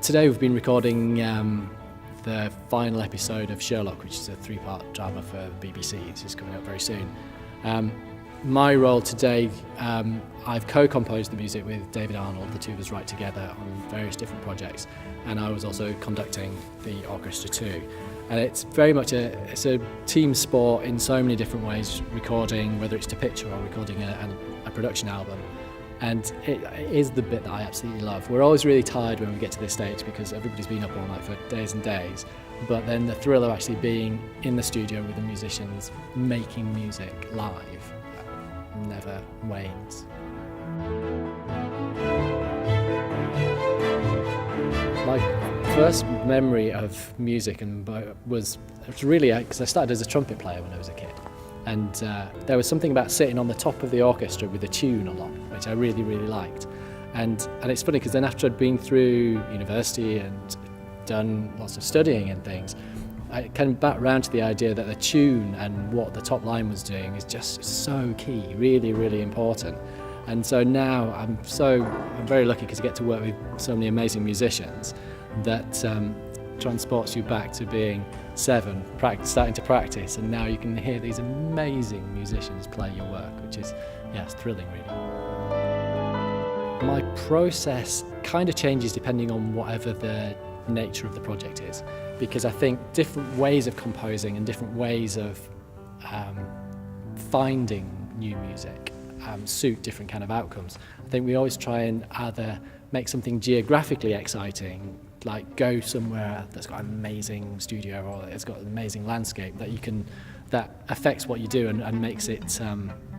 Today we've been recording the final episode of Sherlock, which is a 3-part drama for the BBC. It's just coming up very soon. My role today, I've co-composed the music with David Arnold. The two of us write together on various different projects, and I was also conducting the orchestra too. And it's very much a team sport in so many different ways, recording, whether it's to picture or recording a production album. And it is the bit that I absolutely love. We're always really tired when we get to this stage because everybody's been up all night for days and days. But then the thrill of actually being in the studio with the musicians, making music live, never wanes. My first memory of music was really because I started as a trumpet player when I was a kid. And there was something about sitting on the top of the orchestra with a tune along, which I really, really liked. And it's funny because then after I'd been through university and done lots of studying and things, I came back round to the idea that the tune and what the top line was doing is just so key, really, really important. And so now I'm very lucky because I get to work with so many amazing musicians that transports you back to being 7, starting to practice, and now you can hear these amazing musicians play your work, which is, it's thrilling really. My process kind of changes depending on whatever the nature of the project is, because I think different ways of composing and different ways of finding new music suit different kind of outcomes. I think we always try and either make something geographically exciting, like go somewhere that's got an amazing studio or it's got an amazing landscape that affects what you do and makes it,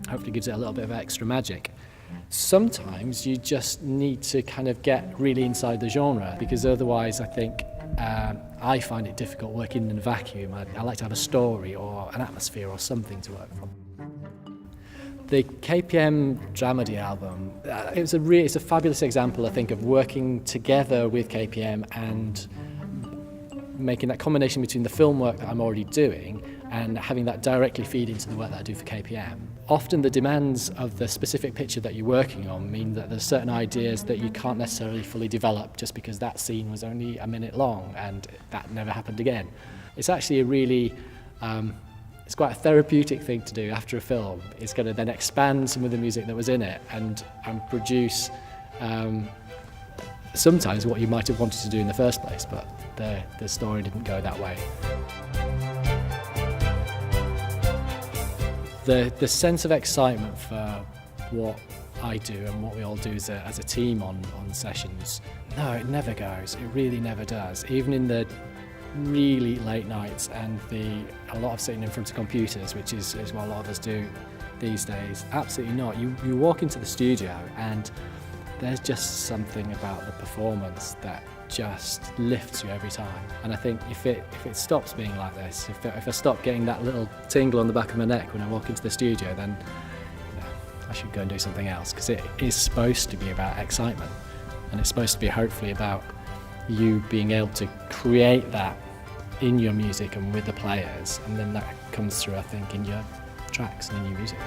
hopefully gives it a little bit of extra magic. Sometimes you just need to kind of get really inside the genre, because otherwise I think I find it difficult working in a vacuum. I like to have a story or an atmosphere or something to work from. The KPM Dramedy album, it's a fabulous example, I think, of working together with KPM and making that combination between the film work that I'm already doing and having that directly feed into the work that I do for KPM. Often the demands of the specific picture that you're working on mean that there's certain ideas that you can't necessarily fully develop just because that scene was only a minute long and that never happened again. It's actually a really it's quite a therapeutic thing to do after a film. It's going to then expand some of the music that was in it and produce sometimes what you might have wanted to do in the first place, but the story didn't go that way. The sense of excitement for what I do and what we all do as a team on sessions, no, it never goes. It really never does. Even in the really late nights and a lot of sitting in front of computers, which is what a lot of us do these days. Absolutely not. You walk into the studio and there's just something about the performance that just lifts you every time. And I think if it stops being like this, if I stop getting that little tingle on the back of my neck when I walk into the studio, then I should go and do something else, because it is supposed to be about excitement, and it's supposed to be hopefully about you being able to create that in your music and with the players, and then that comes through, I think, in your tracks and in your music.